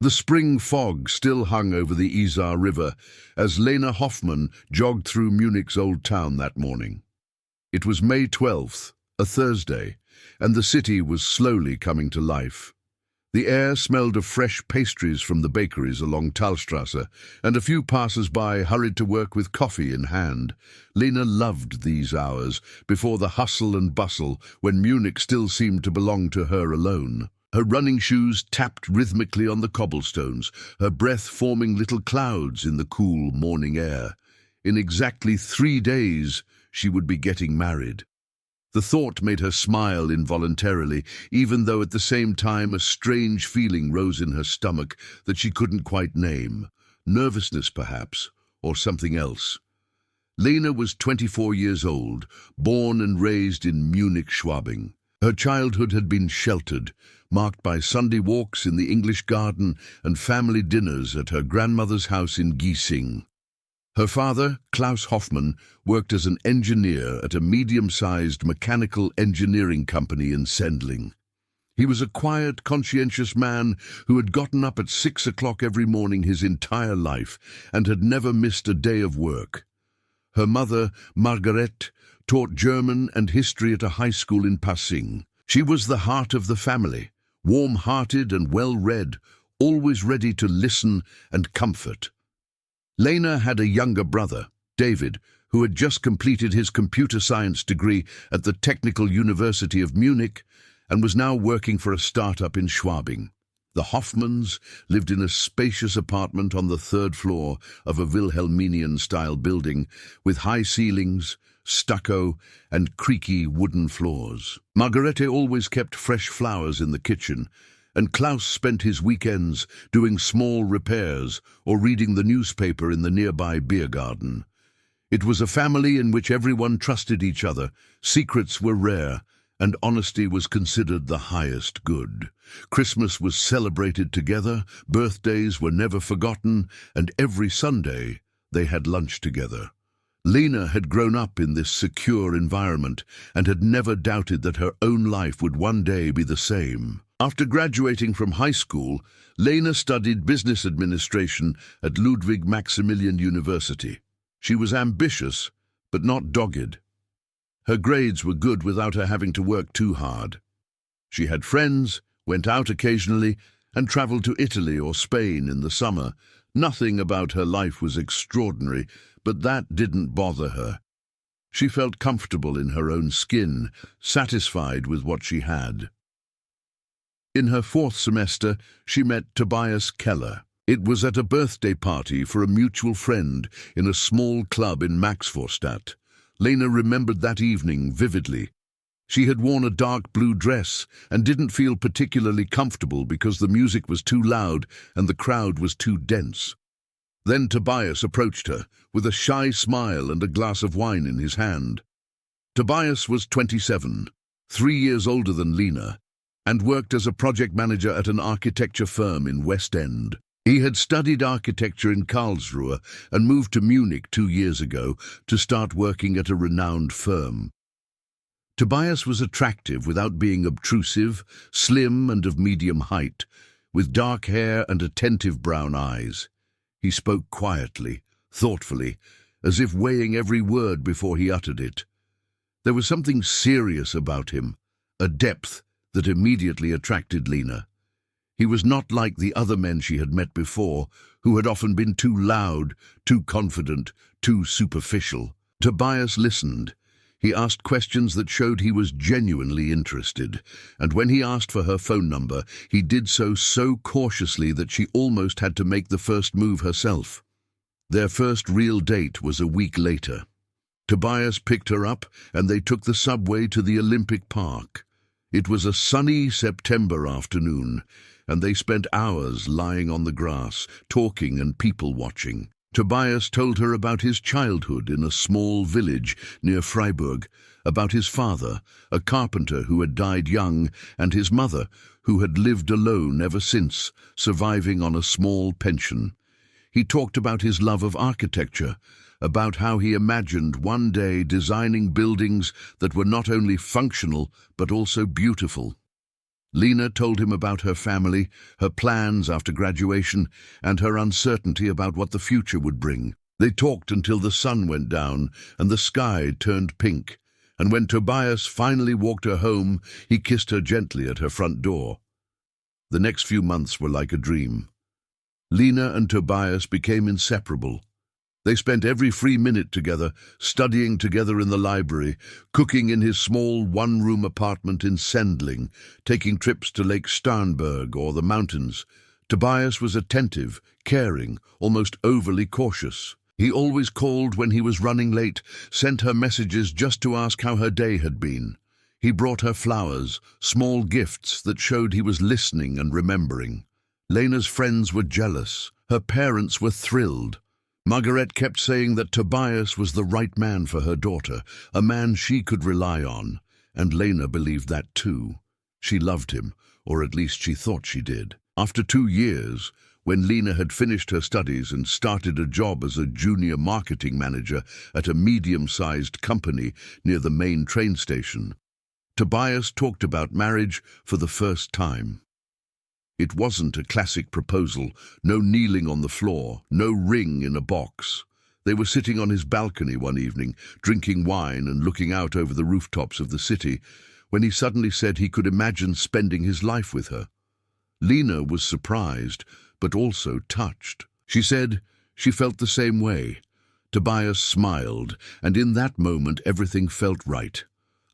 The spring fog still hung over the Isar River as Lena Hoffmann jogged through Munich's old town that morning. It was May 12th, a Thursday, and the city was slowly coming to life. The air smelled of fresh pastries from the bakeries along Talstrasse, and a few passers-by hurried to work with coffee in hand. Lena loved these hours, before the hustle and bustle, when Munich still seemed to belong to her alone. Her running shoes tapped rhythmically on the cobblestones, her breath forming little clouds in the cool morning air. In exactly 3 days, she would be getting married. The thought made her smile involuntarily, even though at the same time a strange feeling rose in her stomach that she couldn't quite name. Nervousness, perhaps, or something else. Lena was 24 years old, born and raised in Munich, Schwabing. Her childhood had been sheltered, marked by Sunday walks in the English garden and family dinners at her grandmother's house in Giesing. Her father, Klaus Hoffmann, worked as an engineer at a medium-sized mechanical engineering company in Sendling. He was a quiet, conscientious man who had gotten up at 6 o'clock every morning his entire life and had never missed a day of work. Her mother, Margaret, taught German and history at a high school in Passing. She was the heart of the family, warm-hearted and well-read, always ready to listen and comfort. Lena had a younger brother, David, who had just completed his computer science degree at the Technical University of Munich and was now working for a startup in Schwabing. The Hoffmanns lived in a spacious apartment on the 3rd floor of a Wilhelminian-style building with high ceilings, stucco, and creaky wooden floors. Margarete always kept fresh flowers in the kitchen, and Klaus spent his weekends doing small repairs or reading the newspaper in the nearby beer garden. It was a family in which everyone trusted each other, secrets were rare, and honesty was considered the highest good. Christmas was celebrated together, birthdays were never forgotten, and every Sunday they had lunch together. Lena had grown up in this secure environment and had never doubted that her own life would one day be the same. After graduating from high school, Lena studied business administration at Ludwig Maximilian University. She was ambitious, but not dogged. Her grades were good without her having to work too hard. She had friends, went out occasionally, and traveled to Italy or Spain in the summer. Nothing about her life was extraordinary, but that didn't bother her. She felt comfortable in her own skin, satisfied with what she had. In her 4th semester, she met Tobias Keller. It was at a birthday party for a mutual friend in a small club in Maxvorstadt. Lena remembered that evening vividly. She had worn a dark blue dress and didn't feel particularly comfortable because the music was too loud and the crowd was too dense. Then Tobias approached her, with a shy smile and a glass of wine in his hand. Tobias was 27, 3 years older than Lena, and worked as a project manager at an architecture firm in West End. He had studied architecture in Karlsruhe and moved to Munich 2 years ago to start working at a renowned firm. Tobias was attractive without being obtrusive, slim and of medium height, with dark hair and attentive brown eyes. He spoke quietly, thoughtfully, as if weighing every word before he uttered it. There was something serious about him, a depth that immediately attracted Lena. He was not like the other men she had met before, who had often been too loud, too confident, too superficial. Tobias listened. He asked questions that showed he was genuinely interested, and when he asked for her phone number, he did so cautiously that she almost had to make the first move herself. Their first real date was a week later. Tobias picked her up, and they took the subway to the Olympic Park. It was a sunny September afternoon, and they spent hours lying on the grass, talking and people-watching. Tobias told her about his childhood in a small village near Freiburg, about his father, a carpenter who had died young, and his mother, who had lived alone ever since, surviving on a small pension. He talked about his love of architecture, about how he imagined one day designing buildings that were not only functional but also beautiful. Lena told him about her family, her plans after graduation, and her uncertainty about what the future would bring. They talked until the sun went down and the sky turned pink, and when Tobias finally walked her home, he kissed her gently at her front door. The next few months were like a dream. Lena and Tobias became inseparable. They spent every free minute together, studying together in the library, cooking in his small one-room apartment in Sendling, taking trips to Lake Starnberg or the mountains. Tobias was attentive, caring, almost overly cautious. He always called when he was running late, sent her messages just to ask how her day had been. He brought her flowers, small gifts that showed he was listening and remembering. Lena's friends were jealous. Her parents were thrilled. Margaret kept saying that Tobias was the right man for her daughter, a man she could rely on, and Lena believed that too. She loved him, or at least she thought she did. After 2 years, when Lena had finished her studies and started a job as a junior marketing manager at a medium-sized company near the main train station, Tobias talked about marriage for the first time. It wasn't a classic proposal, no kneeling on the floor, no ring in a box. They were sitting on his balcony one evening, drinking wine and looking out over the rooftops of the city, when he suddenly said he could imagine spending his life with her. Lena was surprised, but also touched. She said she felt the same way. Tobias smiled, and in that moment everything felt right.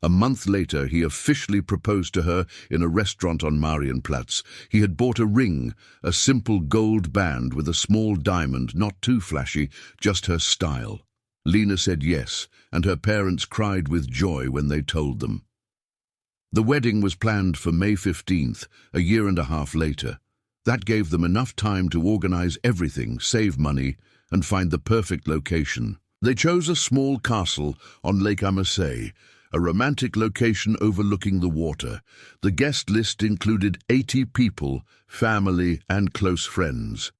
A month later, he officially proposed to her in a restaurant on Marienplatz. He had bought a ring, a simple gold band with a small diamond, not too flashy, just her style. Lena said yes, and her parents cried with joy when they told them. The wedding was planned for May 15th, a year and a half later. That gave them enough time to organize everything, save money, and find the perfect location. They chose a small castle on Lake Ammersee, a romantic location overlooking the water. The guest list included 80 people, family and close friends.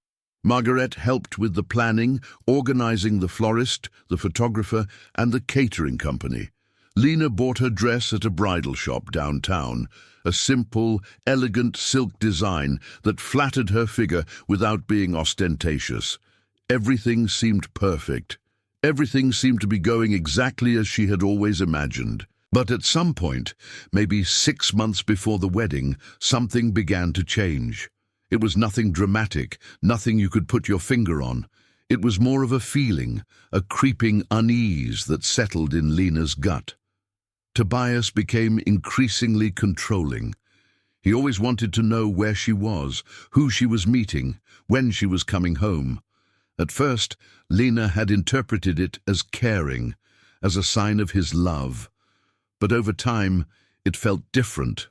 Margaret helped with the planning, organizing the florist, the photographer, and the catering company. Lena bought her dress at a bridal shop downtown, a simple, elegant silk design that flattered her figure without being ostentatious. Everything seemed perfect. Everything seemed to be going exactly as she had always imagined. But at some point, maybe 6 months before the wedding, something began to change. It was nothing dramatic, nothing you could put your finger on. It was more of a feeling, a creeping unease that settled in Lena's gut. Tobias became increasingly controlling. He always wanted to know where she was, who she was meeting, when she was coming home. At first, Lena had interpreted it as caring, as a sign of his love. But over time, it felt different,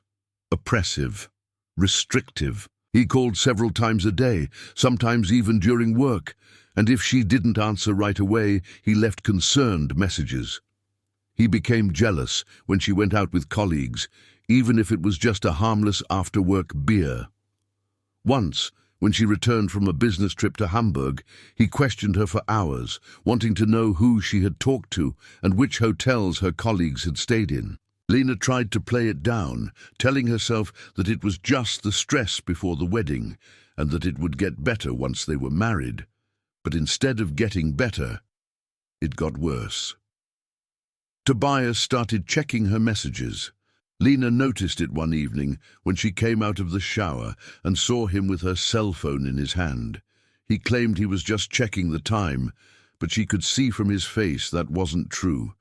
oppressive, restrictive. He called several times a day, sometimes even during work, and if she didn't answer right away, he left concerned messages. He became jealous when she went out with colleagues, even if it was just a harmless after-work beer. Once, when she returned from a business trip to Hamburg, he questioned her for hours, wanting to know who she had talked to and which hotels her colleagues had stayed in. Lena tried to play it down, telling herself that it was just the stress before the wedding and that it would get better once they were married. But instead of getting better, it got worse. Tobias started checking her messages. Lena noticed it one evening when she came out of the shower and saw him with her cell phone in his hand. He claimed he was just checking the time, but she could see from his face that wasn't true.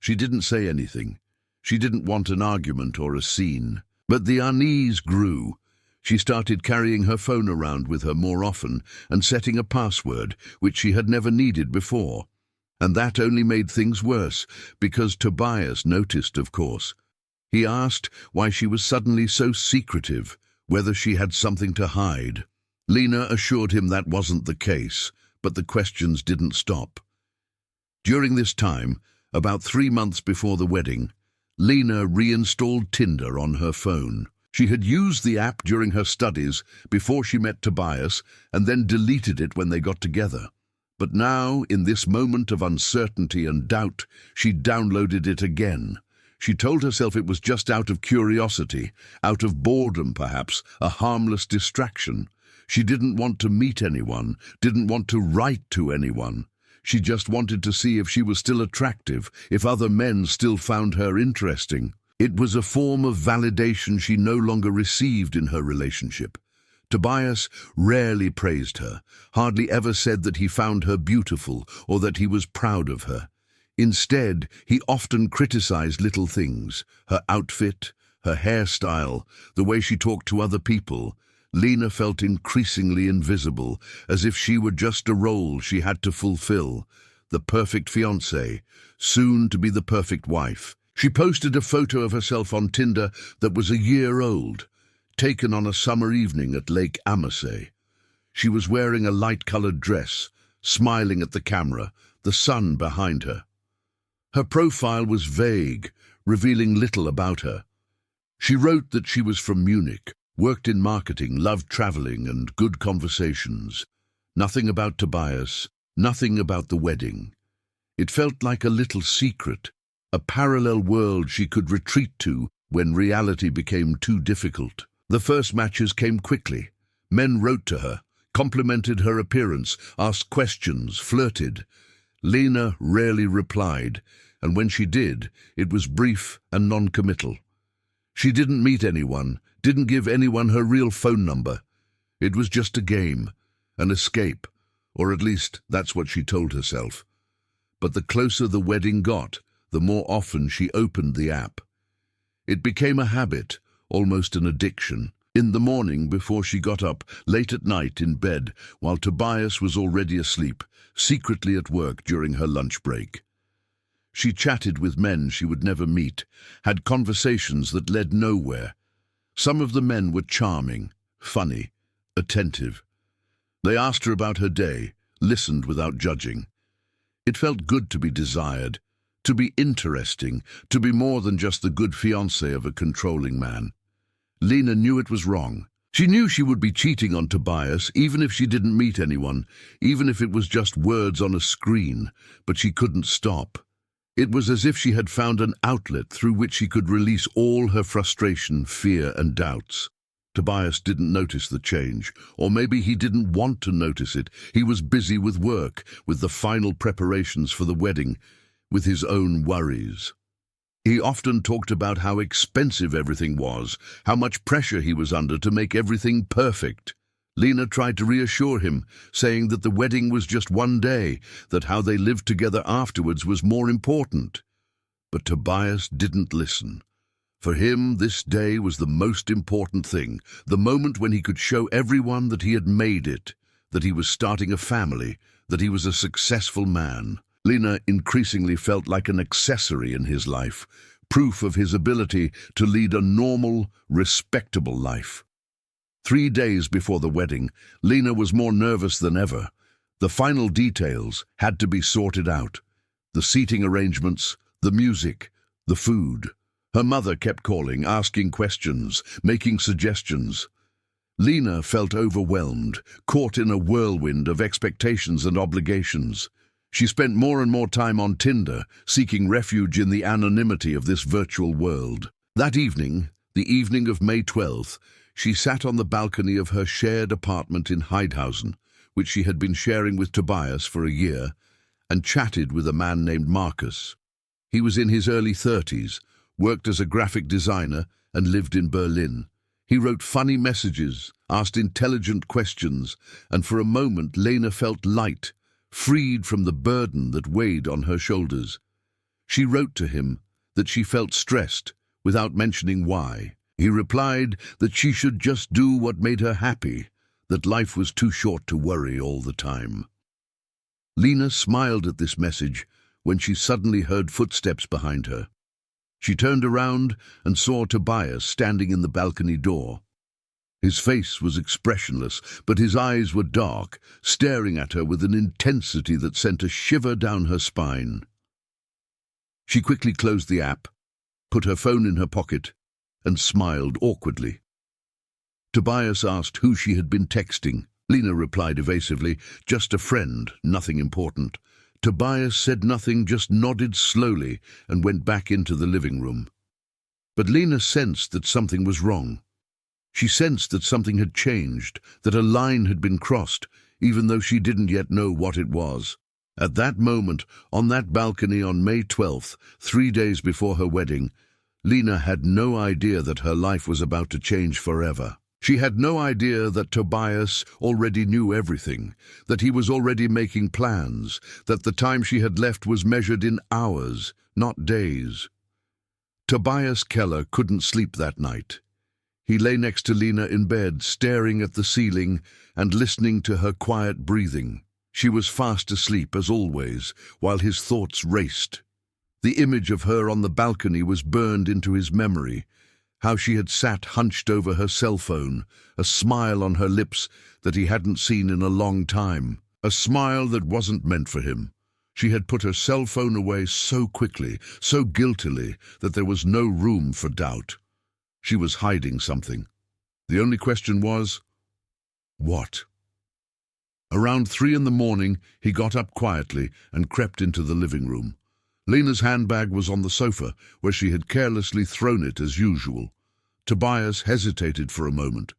She didn't say anything. She didn't want an argument or a scene. But the unease grew. She started carrying her phone around with her more often and setting a password, which she had never needed before. And that only made things worse, because Tobias noticed, of course. He asked why she was suddenly so secretive, whether she had something to hide. Lena assured him that wasn't the case, but the questions didn't stop. During this time, about 3 months before the wedding, Lena reinstalled Tinder on her phone. She had used the app during her studies before she met Tobias and then deleted it when they got together. But now, in this moment of uncertainty and doubt, she downloaded it again. She told herself it was just out of curiosity, out of boredom perhaps, a harmless distraction. She didn't want to meet anyone, didn't want to write to anyone. She just wanted to see if she was still attractive, if other men still found her interesting. It was a form of validation she no longer received in her relationship. Tobias rarely praised her, hardly ever said that he found her beautiful or that he was proud of her. Instead, he often criticized little things, her outfit, her hairstyle, the way she talked to other people. Lena felt increasingly invisible, as if she were just a role she had to fulfill. The perfect fiancée, soon to be the perfect wife. She posted a photo of herself on Tinder that was a year old, taken on a summer evening at Lake Amassay. She was wearing a light-colored dress, smiling at the camera, the sun behind her. Her profile was vague, revealing little about her. She wrote that she was from Munich, worked in marketing, loved traveling and good conversations. Nothing about Tobias, nothing about the wedding. It felt like a little secret, a parallel world she could retreat to when reality became too difficult. The first matches came quickly. Men wrote to her, complimented her appearance, asked questions, flirted. Lena rarely replied, and when she did, it was brief and non-committal. She didn't meet anyone, didn't give anyone her real phone number. It was just a game, an escape, or at least that's what she told herself. But the closer the wedding got, the more often she opened the app. It became a habit, almost an addiction. In the morning, before she got up, late at night in bed, while Tobias was already asleep, secretly at work during her lunch break. She chatted with men she would never meet, had conversations that led nowhere. Some of the men were charming, funny, attentive. They asked her about her day, listened without judging. It felt good to be desired, to be interesting, to be more than just the good fiancé of a controlling man. Lena knew it was wrong. She knew she would be cheating on Tobias, even if she didn't meet anyone, even if it was just words on a screen, but she couldn't stop. It was as if she had found an outlet through which she could release all her frustration, fear, and doubts. Tobias didn't notice the change, or maybe he didn't want to notice it. He was busy with work, with the final preparations for the wedding, with his own worries. He often talked about how expensive everything was, how much pressure he was under to make everything perfect. Lena tried to reassure him, saying that the wedding was just one day, that how they lived together afterwards was more important. But Tobias didn't listen. For him, this day was the most important thing, the moment when he could show everyone that he had made it, that he was starting a family, that he was a successful man. Lena increasingly felt like an accessory in his life, proof of his ability to lead a normal, respectable life. 3 days before the wedding, Lena was more nervous than ever. The final details had to be sorted out. The seating arrangements, the music, the food. Her mother kept calling, asking questions, making suggestions. Lena felt overwhelmed, caught in a whirlwind of expectations and obligations. She spent more and more time on Tinder, seeking refuge in the anonymity of this virtual world. That evening, the evening of May 12th, she sat on the balcony of her shared apartment in Heidhausen, which she had been sharing with Tobias for a year, and chatted with a man named Marcus. He was in his early 30s, worked as a graphic designer, and lived in Berlin. He wrote funny messages, asked intelligent questions, and for a moment Lena felt light, freed from the burden that weighed on her shoulders. She wrote to him that she felt stressed, without mentioning why. He replied that she should just do what made her happy, that life was too short to worry all the time. Lena smiled at this message when she suddenly heard footsteps behind her. She turned around and saw Tobias standing in the balcony door. His face was expressionless, but his eyes were dark, staring at her with an intensity that sent a shiver down her spine. She quickly closed the app, put her phone in her pocket, and smiled awkwardly. Tobias asked who she had been texting. Lena replied evasively, "Just a friend, nothing important." Tobias said nothing, just nodded slowly and went back into the living room. But Lena sensed that something was wrong. She sensed that something had changed, that a line had been crossed, even though she didn't yet know what it was. At that moment, on that balcony on May 12th, 3 days before her wedding, Lena had no idea that her life was about to change forever. She had no idea that Tobias already knew everything, that he was already making plans, that the time she had left was measured in hours, not days. Tobias Keller couldn't sleep that night. He lay next to Lena in bed, staring at the ceiling and listening to her quiet breathing. She was fast asleep, as always, while his thoughts raced. The image of her on the balcony was burned into his memory, how she had sat hunched over her cell phone, a smile on her lips that he hadn't seen in a long time, a smile that wasn't meant for him. She had put her cell phone away so quickly, so guiltily, that there was no room for doubt. She was hiding something. The only question was, what? Around 3 in the morning, he got up quietly and crept into the living room. Lena's handbag was on the sofa, where she had carelessly thrown it as usual. Tobias hesitated for a moment.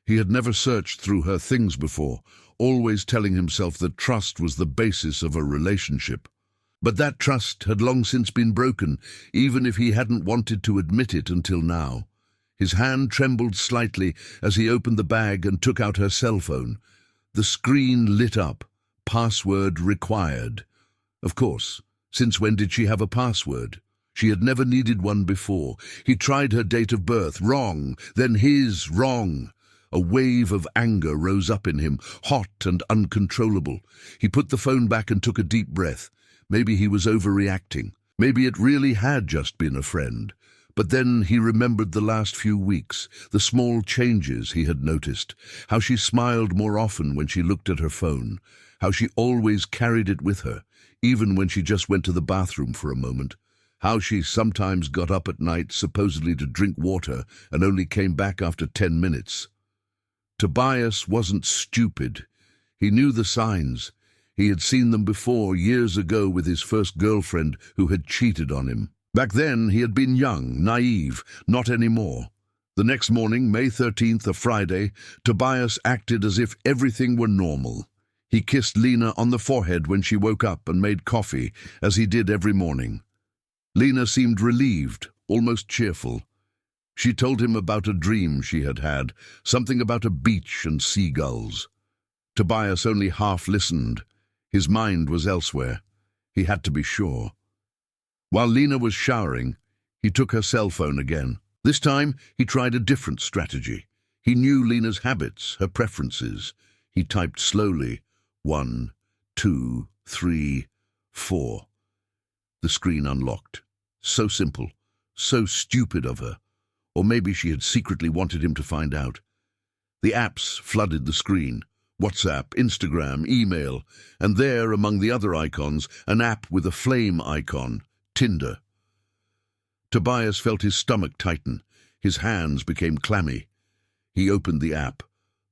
He had never searched through her things before, always telling himself that trust was the basis of a relationship. But that trust had long since been broken, even if he hadn't wanted to admit it until now. His hand trembled slightly as he opened the bag and took out her cell phone. The screen lit up. Password required. Of course. Since when did she have a password? She had never needed one before. He tried her date of birth. Wrong. Then his. Wrong. A wave of anger rose up in him, hot and uncontrollable. He put the phone back and took a deep breath. Maybe he was overreacting. Maybe it really had just been a friend. But then he remembered the last few weeks, the small changes he had noticed, how she smiled more often when she looked at her phone, how she always carried it with her, even when she just went to the bathroom for a moment, how she sometimes got up at night supposedly to drink water and only came back after 10 minutes. Tobias wasn't stupid. He knew the signs. He had seen them before, years ago, with his first girlfriend who had cheated on him. Back then, he had been young, naive, not anymore. The next morning, May 13th, a Friday, Tobias acted as if everything were normal. He kissed Lena on the forehead when she woke up and made coffee, as he did every morning. Lena seemed relieved, almost cheerful. She told him about a dream she had had, something about a beach and seagulls. Tobias only half listened. His mind was elsewhere. He had to be sure. While Lena was showering, he took her cell phone again. This time, he tried a different strategy. He knew Lena's habits, her preferences. He typed slowly, 1, 2, 3, 4. The screen unlocked. So simple, so stupid of her. Or maybe she had secretly wanted him to find out. The apps flooded the screen. WhatsApp, Instagram, email, and there, among the other icons, an app with a flame icon, Tinder. Tobias felt his stomach tighten. His hands became clammy. He opened the app.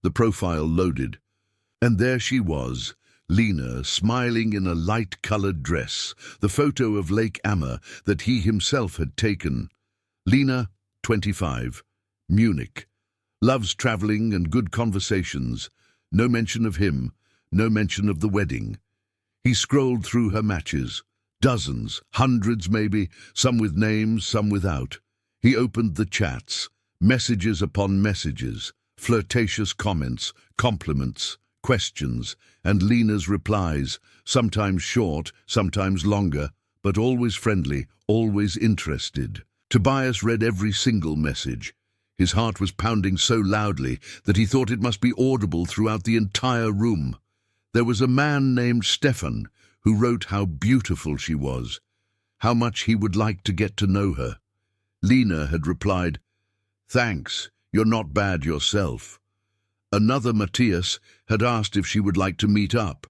The profile loaded. And there she was, Lena, smiling in a light-colored dress, the photo of Lake Ammer that he himself had taken. Lena, 25, Munich. Loves traveling and good conversations. No mention of him, no mention of the wedding. He scrolled through her matches. Dozens, hundreds maybe, some with names, some without. He opened the chats, messages upon messages, flirtatious comments, compliments, questions, and Lena's replies, sometimes short, sometimes longer, but always friendly, always interested. Tobias read every single message. His heart was pounding so loudly that he thought it must be audible throughout the entire room. There was a man named Stefan who wrote how beautiful she was, how much he would like to get to know her. Lena had replied, "Thanks, you're not bad yourself." Another, Matthias, had asked if she would like to meet up.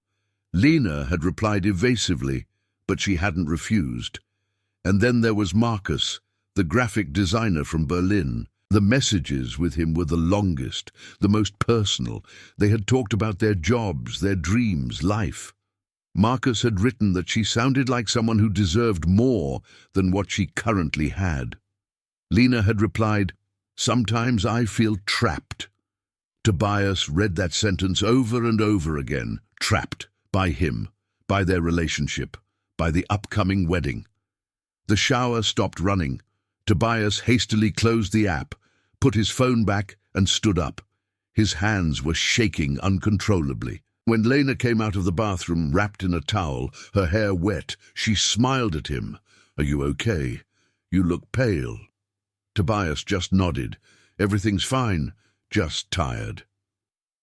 Lena had replied evasively, but she hadn't refused. And then there was Marcus, the graphic designer from Berlin. The messages with him were the longest, the most personal. They had talked about their jobs, their dreams, life. Marcus had written that she sounded like someone who deserved more than what she currently had. Lena had replied, "Sometimes I feel trapped." Tobias read that sentence over and over again. Trapped by him, by their relationship, by the upcoming wedding. The shower stopped running. Tobias hastily closed the app, put his phone back, and stood up. His hands were shaking uncontrollably. When Lena came out of the bathroom wrapped in a towel, her hair wet, she smiled at him. "Are you okay? You look pale." Tobias just nodded. "Everything's fine, just tired."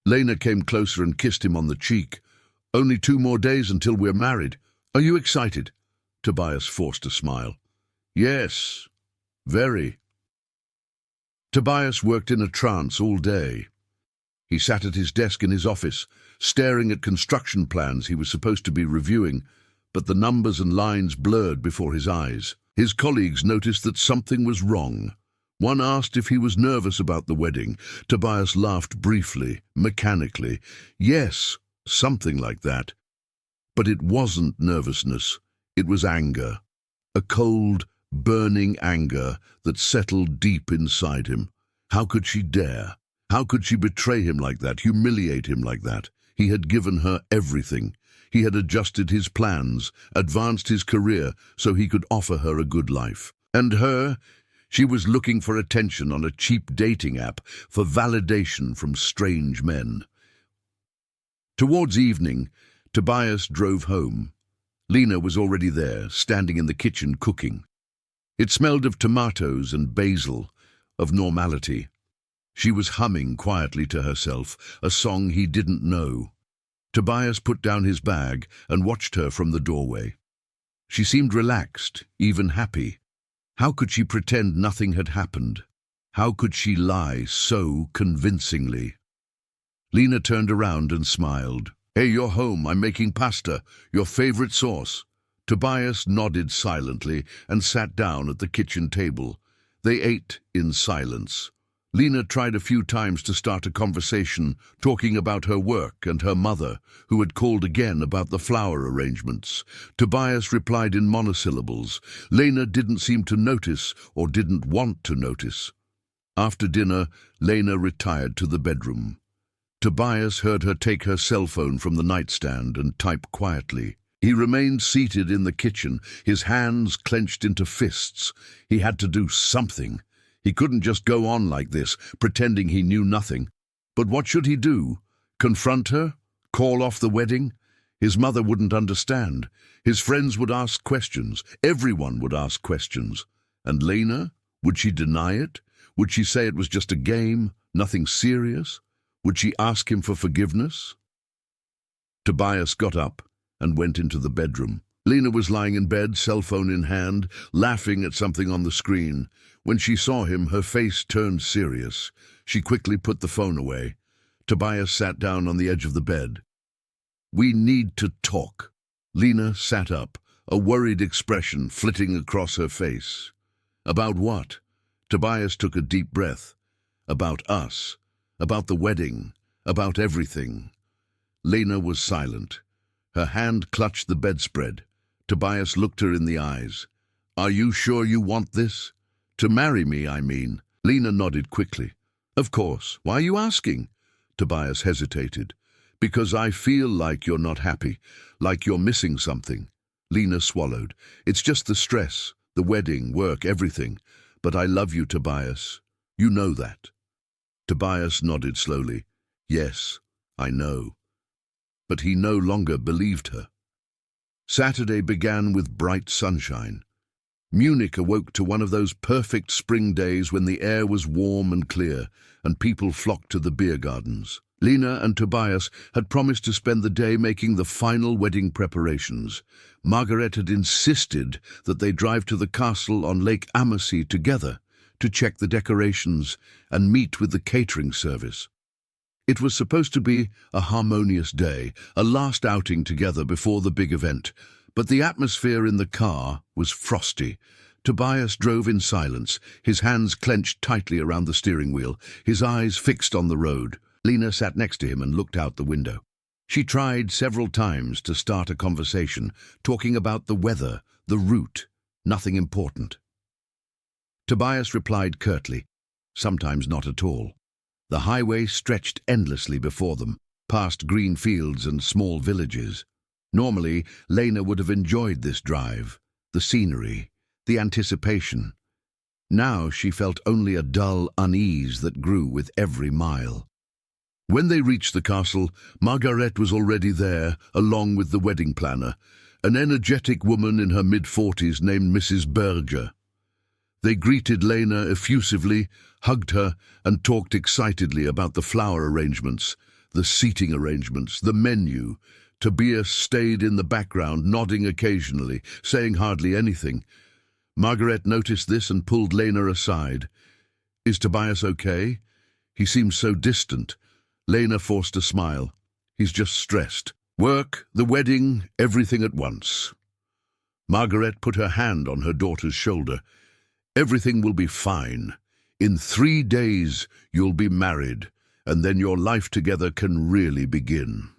Lena came closer and kissed him on the cheek. "Only 2 more days until we're married. Are you excited?" Tobias forced a smile. "Yes, very." Tobias worked in a trance all day. He sat at his desk in his office, staring at construction plans he was supposed to be reviewing, but the numbers and lines blurred before his eyes. His colleagues noticed that something was wrong. One asked if he was nervous about the wedding. Tobias laughed briefly, mechanically. Yes, something like that. But it wasn't nervousness. It was anger. A cold, burning anger that settled deep inside him. How could she dare? How could she betray him like that, humiliate him like that? He had given her everything. He had adjusted his plans, advanced his career so he could offer her a good life. And her? She was looking for attention on a cheap dating app, for validation from strange men. Towards evening, Tobias drove home. Lena was already there, standing in the kitchen cooking. It smelled of tomatoes and basil, of normality. She was humming quietly to herself, a song he didn't know. Tobias put down his bag and watched her from the doorway. She seemed relaxed, even happy. How could she pretend nothing had happened? How could she lie so convincingly? Lena turned around and smiled. "Hey, you're home. I'm making pasta, your favorite sauce." Tobias nodded silently and sat down at the kitchen table. They ate in silence. Lena tried a few times to start a conversation, talking about her work and her mother, who had called again about the flower arrangements. Tobias replied in monosyllables. Lena didn't seem to notice or didn't want to notice. After dinner, Lena retired to the bedroom. Tobias heard her take her cell phone from the nightstand and type quietly. He remained seated in the kitchen, his hands clenched into fists. He had to do something. He couldn't just go on like this, pretending he knew nothing. But what should he do? Confront her? Call off the wedding? His mother wouldn't understand. His friends would ask questions. Everyone would ask questions. And Lena? Would she deny it? Would she say it was just a game, nothing serious? Would she ask him for forgiveness? Tobias got up and went into the bedroom. Lena was lying in bed, cell phone in hand, laughing at something on the screen. When she saw him, her face turned serious. She quickly put the phone away. Tobias sat down on the edge of the bed. "We need to talk." Lena sat up, a worried expression flitting across her face. "About what?" Tobias took a deep breath. "About us. About the wedding. About everything." Lena was silent. Her hand clutched the bedspread. Tobias looked her in the eyes. "Are you sure you want this? To marry me, I mean." Lena nodded quickly. "Of course. Why are you asking?" Tobias hesitated. "Because I feel like you're not happy, like you're missing something." Lena swallowed. "It's just the stress, the wedding, work, everything. But I love you, Tobias. You know that." Tobias nodded slowly. "Yes, I know." But he no longer believed her. Saturday began with bright sunshine. Munich awoke to one of those perfect spring days when the air was warm and clear, and people flocked to the beer gardens. Lena and Tobias had promised to spend the day making the final wedding preparations. Margaret had insisted that they drive to the castle on Lake Ammersee together to check the decorations and meet with the catering service. It was supposed to be a harmonious day, a last outing together before the big event, but the atmosphere in the car was frosty. Tobias drove in silence, his hands clenched tightly around the steering wheel, his eyes fixed on the road. Lena sat next to him and looked out the window. She tried several times to start a conversation, talking about the weather, the route, nothing important. Tobias replied curtly, "Sometimes not at all." The highway stretched endlessly before them, past green fields and small villages. Normally, Lena would have enjoyed this drive, the scenery, the anticipation. Now she felt only a dull unease that grew with every mile. When they reached the castle, Margaret was already there, along with the wedding planner, an energetic woman in her mid-40s named Mrs. Berger. They greeted Lena effusively, hugged her, and talked excitedly about the flower arrangements, the seating arrangements, the menu. Tobias stayed in the background, nodding occasionally, saying hardly anything. Margaret noticed this and pulled Lena aside. "Is Tobias okay? He seems so distant." Lena forced a smile. "He's just stressed. Work, the wedding, everything at once." Margaret put her hand on her daughter's shoulder. "Everything will be fine. In 3 days you'll be married, and then your life together can really begin."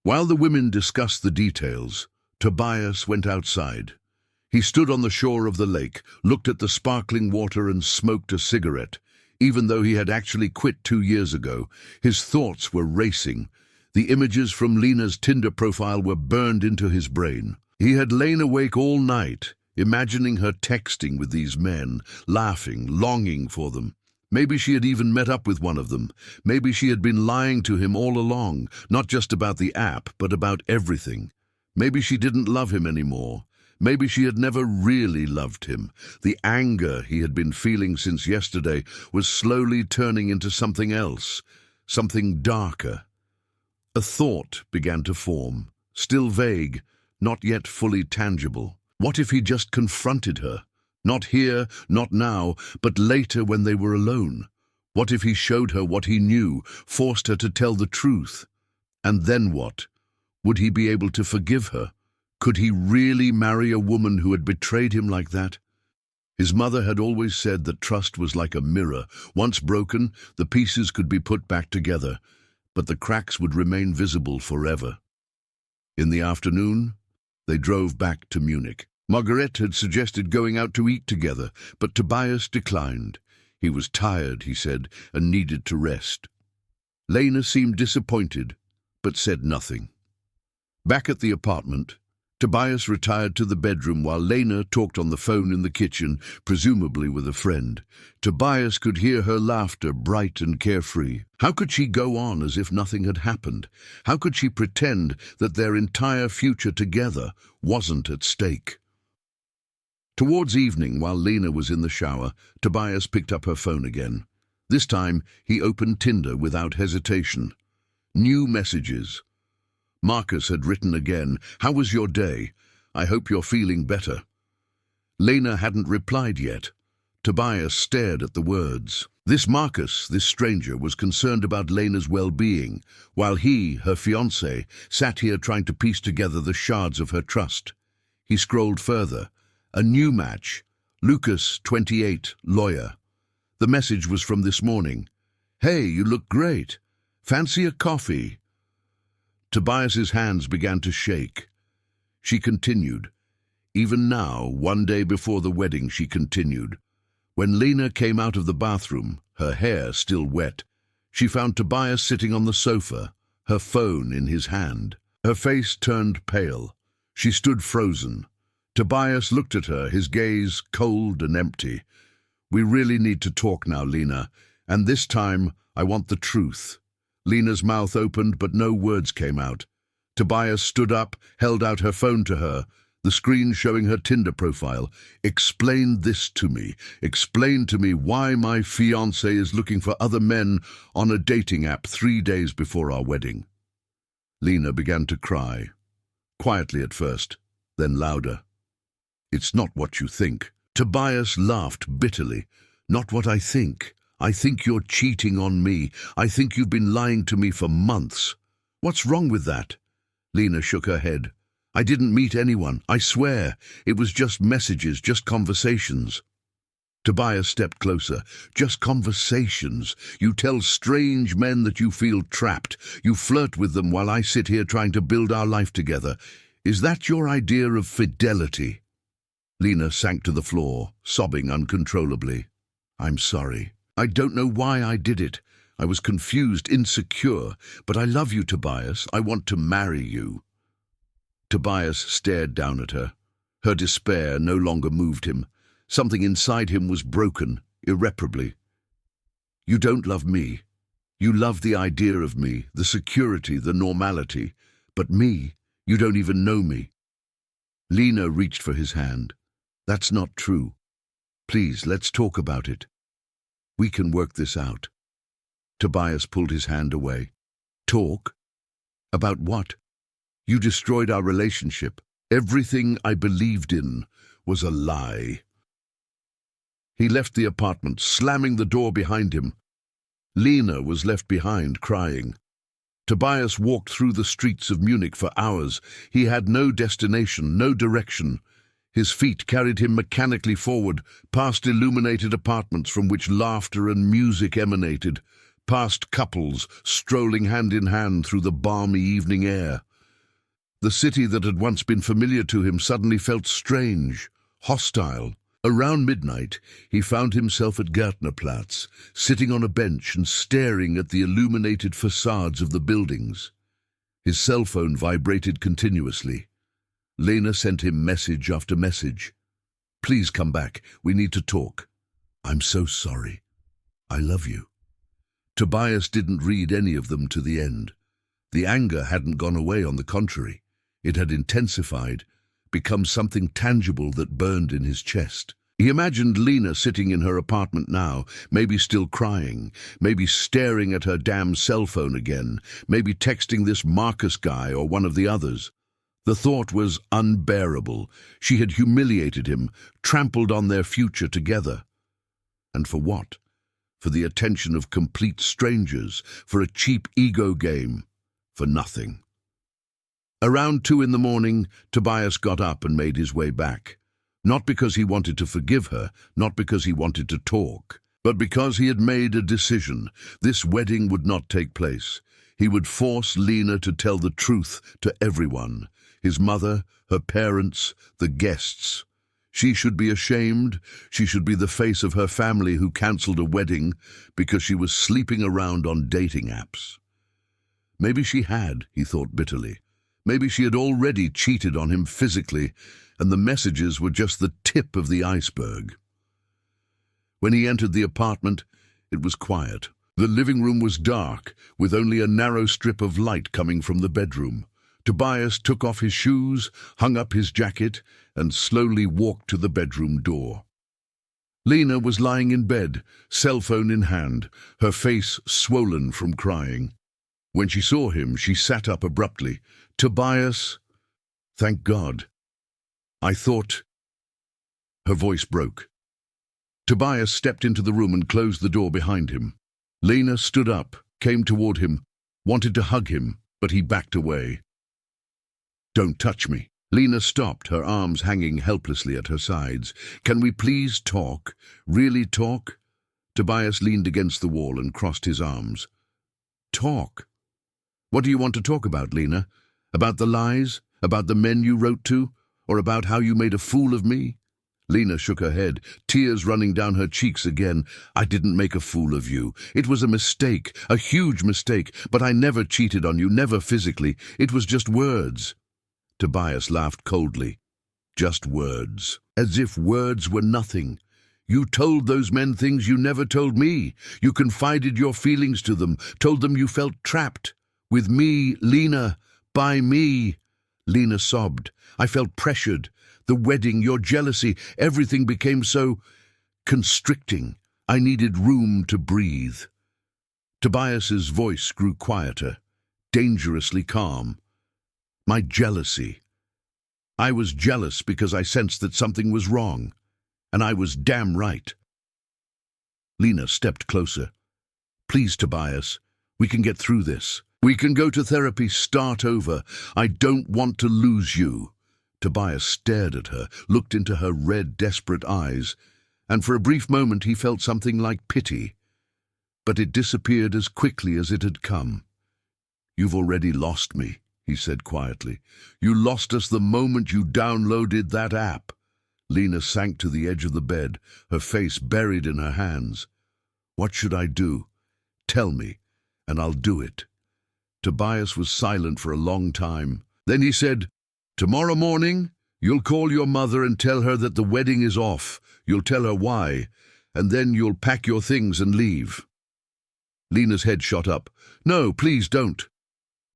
While the women discussed the details, Tobias went outside. He stood on the shore of the lake, looked at the sparkling water and smoked a cigarette. Even though he had actually quit 2 years ago, his thoughts were racing. The images from Lena's Tinder profile were burned into his brain. He had lain awake all night, imagining her texting with these men, laughing, longing for them. Maybe she had even met up with one of them. Maybe she had been lying to him all along, not just about the app, but about everything. Maybe she didn't love him anymore. Maybe she had never really loved him. The anger he had been feeling since yesterday was slowly turning into something else, something darker. A thought began to form, still vague, not yet fully tangible. What if he just confronted her? Not here, not now, but later when they were alone. What if he showed her what he knew, forced her to tell the truth? And then what? Would he be able to forgive her? Could he really marry a woman who had betrayed him like that? His mother had always said that trust was like a mirror. Once broken, the pieces could be put back together, but the cracks would remain visible forever. In the afternoon, they drove back to Munich. Margaret had suggested going out to eat together, but Tobias declined. He was tired, he said, and needed to rest. Lena seemed disappointed, but said nothing. Back at the apartment, Tobias retired to the bedroom while Lena talked on the phone in the kitchen, presumably with a friend. Tobias could hear her laughter, bright and carefree. How could she go on as if nothing had happened? How could she pretend that their entire future together wasn't at stake? Towards evening, while Lena was in the shower, Tobias picked up her phone again. This time, he opened Tinder without hesitation. New messages. Marcus had written again, "How was your day? I hope you're feeling better." Lena hadn't replied yet. Tobias stared at the words. This Marcus, this stranger, was concerned about Lena's well-being, while he, her fiancé, sat here trying to piece together the shards of her trust. He scrolled further. A new match. Lucas, 28, lawyer. The message was from this morning. "Hey, you look great. Fancy a coffee?" Tobias's hands began to shake. She continued. Even now, 1 day before the wedding, she continued. When Lena came out of the bathroom, her hair still wet, she found Tobias sitting on the sofa, her phone in his hand. Her face turned pale. She stood frozen. Tobias looked at her, his gaze cold and empty. "We really need to talk now, Lena, and this time I want the truth." Lena's mouth opened, but no words came out. Tobias stood up, held out her phone to her, the screen showing her Tinder profile. "Explain this to me. Explain to me why my fiancé is looking for other men on a dating app 3 days before our wedding." Lena began to cry. Quietly at first, then louder. "It's not what you think." Tobias laughed bitterly. "Not what I think. I think you're cheating on me. I think you've been lying to me for months." "What's wrong with that?" Lena shook her head. "I didn't meet anyone, I swear. It was just messages, just conversations." Tobias stepped closer. "Just conversations. You tell strange men that you feel trapped. You flirt with them while I sit here trying to build our life together. Is that your idea of fidelity?" Lena sank to the floor, sobbing uncontrollably. I'm sorry. I don't know why I did it. I was confused, insecure. But I love you, Tobias. I want to marry you. Tobias stared down at her. Her despair no longer moved him. Something inside him was broken, irreparably. You don't love me. You love the idea of me, the security, the normality. But me, you don't even know me. Lena reached for his hand. That's not true. Please, let's talk about it. We can work this out. Tobias pulled his hand away. Talk? About what? You destroyed our relationship. Everything I believed in was a lie. He left the apartment, slamming the door behind him. Lena was left behind, crying. Tobias walked through the streets of Munich for hours. He had no destination, no direction. His feet carried him mechanically forward, past illuminated apartments from which laughter and music emanated, past couples strolling hand in hand through the balmy evening air. The city that had once been familiar to him suddenly felt strange, hostile. Around midnight, he found himself at Gärtnerplatz, sitting on a bench and staring at the illuminated facades of the buildings. His cell phone vibrated continuously. Lena sent him message after message. Please come back. We need to talk. I'm so sorry. I love you. Tobias didn't read any of them to the end. The anger hadn't gone away, on the contrary. It had intensified, become something tangible that burned in his chest. He imagined Lena sitting in her apartment now, maybe still crying, maybe staring at her damn cell phone again, maybe texting this Marcus guy or one of the others. The thought was unbearable. She had humiliated him, trampled on their future together. And for what? For the attention of complete strangers, for a cheap ego game, for nothing. Around 2 in the morning, Tobias got up and made his way back. Not because he wanted to forgive her, not because he wanted to talk, but because he had made a decision. This wedding would not take place. He would force Lena to tell the truth to everyone. His mother, her parents, the guests. She should be ashamed. She should be the face of her family who cancelled a wedding because she was sleeping around on dating apps. Maybe she had, he thought bitterly. Maybe she had already cheated on him physically, and the messages were just the tip of the iceberg. When he entered the apartment, it was quiet. The living room was dark, with only a narrow strip of light coming from the bedroom. Tobias took off his shoes, hung up his jacket, and slowly walked to the bedroom door. Lena was lying in bed, cell phone in hand, her face swollen from crying. When she saw him, she sat up abruptly. Tobias, thank God. I thought... Her voice broke. Tobias stepped into the room and closed the door behind him. Lena stood up, came toward him, wanted to hug him, but he backed away. Don't touch me. Lena stopped, her arms hanging helplessly at her sides. Can we please talk? Really talk? Tobias leaned against the wall and crossed his arms. Talk? What do you want to talk about, Lena? About the lies? About the men you wrote to? Or about how you made a fool of me? Lena shook her head, tears running down her cheeks again. I didn't make a fool of you. It was a mistake, a huge mistake, but I never cheated on you, never physically. It was just words. Tobias laughed coldly. Just words. As if words were nothing. You told those men things you never told me. You confided your feelings to them, told them you felt trapped. With me, Lena, by me. Lena sobbed. I felt pressured. The wedding, your jealousy, everything became so constricting. I needed room to breathe. Tobias's voice grew quieter, dangerously calm. My jealousy. I was jealous because I sensed that something was wrong, and I was damn right. Lena stepped closer. Please, Tobias, we can get through this. We can go to therapy, start over. I don't want to lose you. Tobias stared at her, looked into her red, desperate eyes, and for a brief moment he felt something like pity. But it disappeared as quickly as it had come. You've already lost me, he said quietly. You lost us the moment you downloaded that app. Lena sank to the edge of the bed, her face buried in her hands. What should I do? Tell me, and I'll do it. Tobias was silent for a long time. Then he said, "Tomorrow morning, you'll call your mother and tell her that the wedding is off. You'll tell her why, and then you'll pack your things and leave." Lena's head shot up. "No, please don't.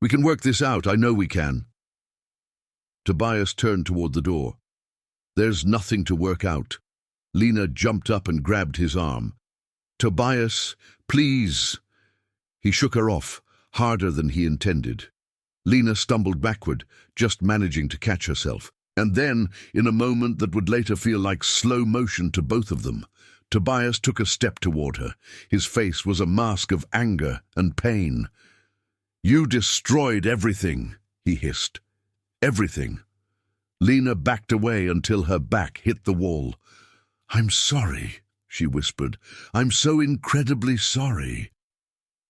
We can work this out, I know we can." Tobias turned toward the door. "There's nothing to work out." Lena jumped up and grabbed his arm. "Tobias, please." He shook her off, harder than he intended. Lena stumbled backward, just managing to catch herself. And then, in a moment that would later feel like slow motion to both of them, Tobias took a step toward her. His face was a mask of anger and pain. "You destroyed everything," he hissed. "Everything." Lena backed away until her back hit the wall. "I'm sorry," she whispered. "I'm so incredibly sorry."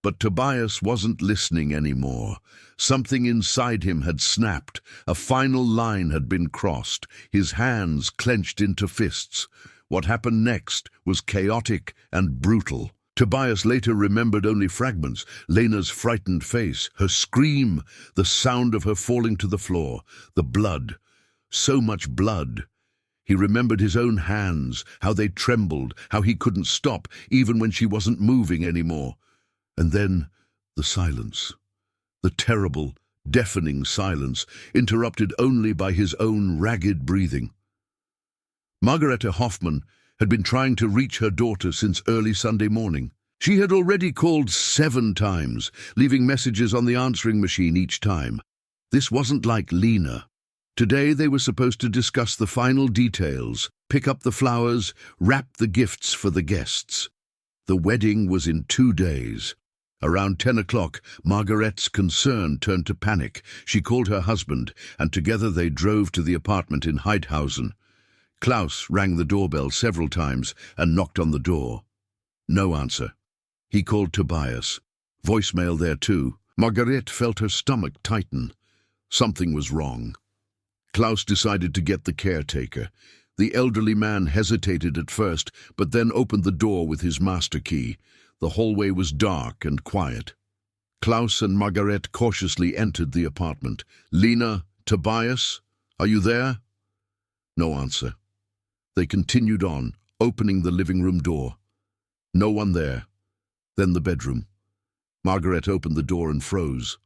But Tobias wasn't listening anymore. Something inside him had snapped. A final line had been crossed. His hands clenched into fists. What happened next was chaotic and brutal. Tobias later remembered only fragments: Lena's frightened face, her scream, the sound of her falling to the floor, the blood. So much blood. He remembered his own hands, how they trembled, how he couldn't stop, even when she wasn't moving anymore. And then the silence. The terrible, deafening silence, interrupted only by his own ragged breathing. Margareta Hoffman had been trying to reach her daughter since early Sunday morning. She had already called 7 times, leaving messages on the answering machine each time. This wasn't like Lena. Today they were supposed to discuss the final details, pick up the flowers, wrap the gifts for the guests. The wedding was in 2 days. Around 10 o'clock, Margaret's concern turned to panic. She called her husband, and together they drove to the apartment in Heidhausen. Klaus rang the doorbell several times and knocked on the door. No answer. He called Tobias. Voicemail there too. Margaret felt her stomach tighten. Something was wrong. Klaus decided to get the caretaker. The elderly man hesitated at first, but then opened the door with his master key. The hallway was dark and quiet. Klaus and Margaret cautiously entered the apartment. "Lena, Tobias, are you there?" No answer. They continued on, opening the living room door. No one there. Then the bedroom. Margaret opened the door and froze.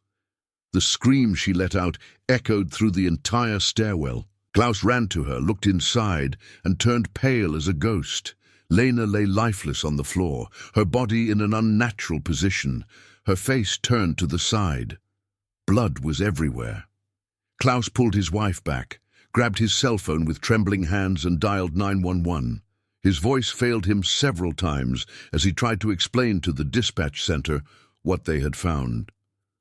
The scream she let out echoed through the entire stairwell. Klaus ran to her, looked inside, and turned pale as a ghost. Lena lay lifeless on the floor, her body in an unnatural position, her face turned to the side. Blood was everywhere. Klaus pulled his wife back, grabbed his cell phone with trembling hands and dialed 911. His voice failed him several times as he tried to explain to the dispatch center what they had found.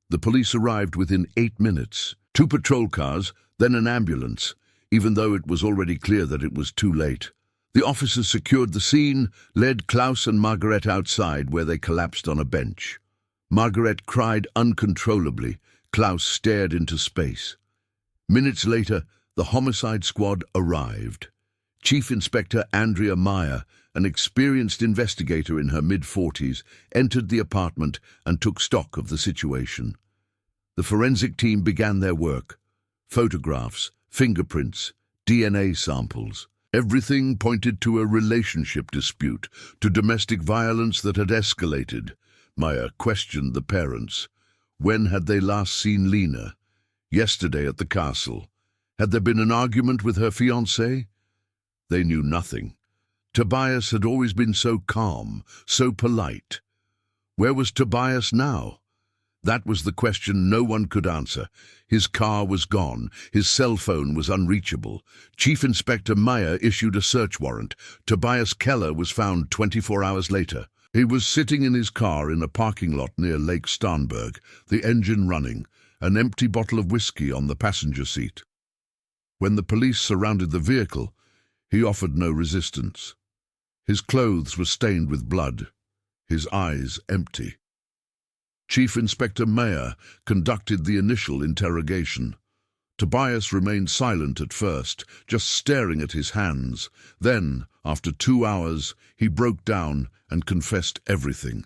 The police arrived within 8 minutes. 2 patrol cars, then an ambulance, even though it was already clear that it was too late. The officers secured the scene, led Klaus and Margaret outside, where they collapsed on a bench. Margaret cried uncontrollably. Klaus stared into space. Minutes later, the homicide squad arrived. Chief Inspector Andrea Meyer, an experienced investigator in her mid-40s, entered the apartment and took stock of the situation. The forensic team began their work. Photographs, fingerprints, DNA samples. Everything pointed to a relationship dispute, to domestic violence that had escalated. Meyer questioned the parents. When had they last seen Lena? Yesterday at the castle. Had there been an argument with her fiancé? They knew nothing. Tobias had always been so calm, so polite. Where was Tobias now? That was the question no one could answer. His car was gone. His cell phone was unreachable. Chief Inspector Meyer issued a search warrant. Tobias Keller was found 24 hours later. He was sitting in his car in a parking lot near Lake Starnberg, the engine running, an empty bottle of whiskey on the passenger seat. When the police surrounded the vehicle, he offered no resistance. His clothes were stained with blood, his eyes empty. Chief Inspector Meyer conducted the initial interrogation. Tobias remained silent at first, just staring at his hands. Then, after 2 hours, he broke down and confessed everything.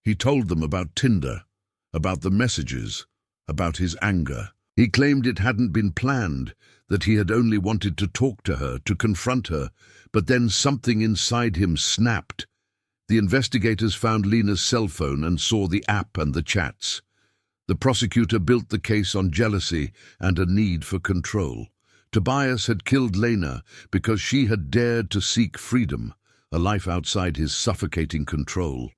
He told them about Tinder, about the messages, about his anger. He claimed it hadn't been planned, that he had only wanted to talk to her, to confront her, but then something inside him snapped. The investigators found Lena's cell phone and saw the app and the chats. The prosecutor built the case on jealousy and a need for control. Tobias had killed Lena because she had dared to seek freedom, a life outside his suffocating control.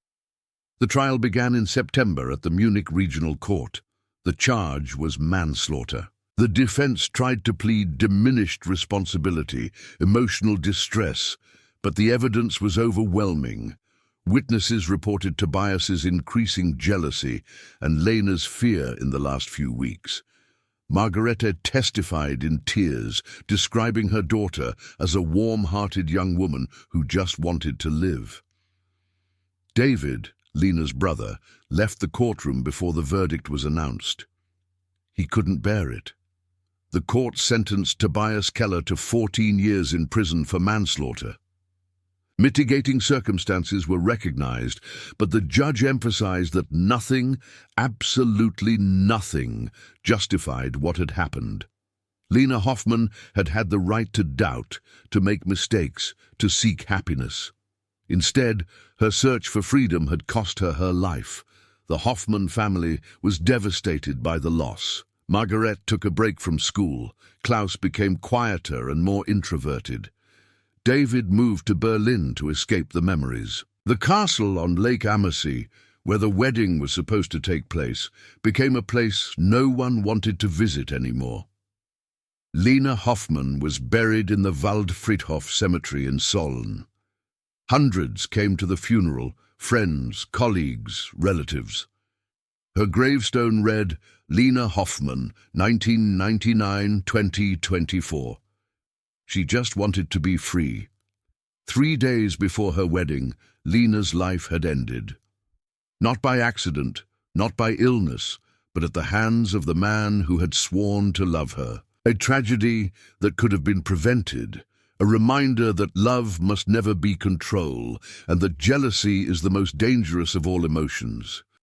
The trial began in September at the Munich Regional Court. The charge was manslaughter. The defense tried to plead diminished responsibility, emotional distress, but the evidence was overwhelming. Witnesses reported Tobias's increasing jealousy and Lena's fear in the last few weeks. Margarete testified in tears, describing her daughter as a warm-hearted young woman who just wanted to live. David, Lena's brother, left the courtroom before the verdict was announced. He couldn't bear it. The court sentenced Tobias Keller to 14 years in prison for manslaughter. Mitigating circumstances were recognized, but the judge emphasized that nothing, absolutely nothing, justified what had happened. Lena Hoffman had had the right to doubt, to make mistakes, to seek happiness. Instead, her search for freedom had cost her her life. The Hoffman family was devastated by the loss. Margarete took a break from school. Klaus became quieter and more introverted. David moved to Berlin to escape the memories. The castle on Lake Ammersee, where the wedding was supposed to take place, became a place no one wanted to visit anymore. Lena Hoffman was buried in the Waldfriedhof cemetery in Soln. Hundreds came to the funeral, friends, colleagues, relatives. Her gravestone read, Lena Hoffman, 1999-2024. She just wanted to be free. 3 days before her wedding, Lena's life had ended. Not by accident, not by illness, but at the hands of the man who had sworn to love her. A tragedy that could have been prevented, a reminder that love must never be control, and that jealousy is the most dangerous of all emotions.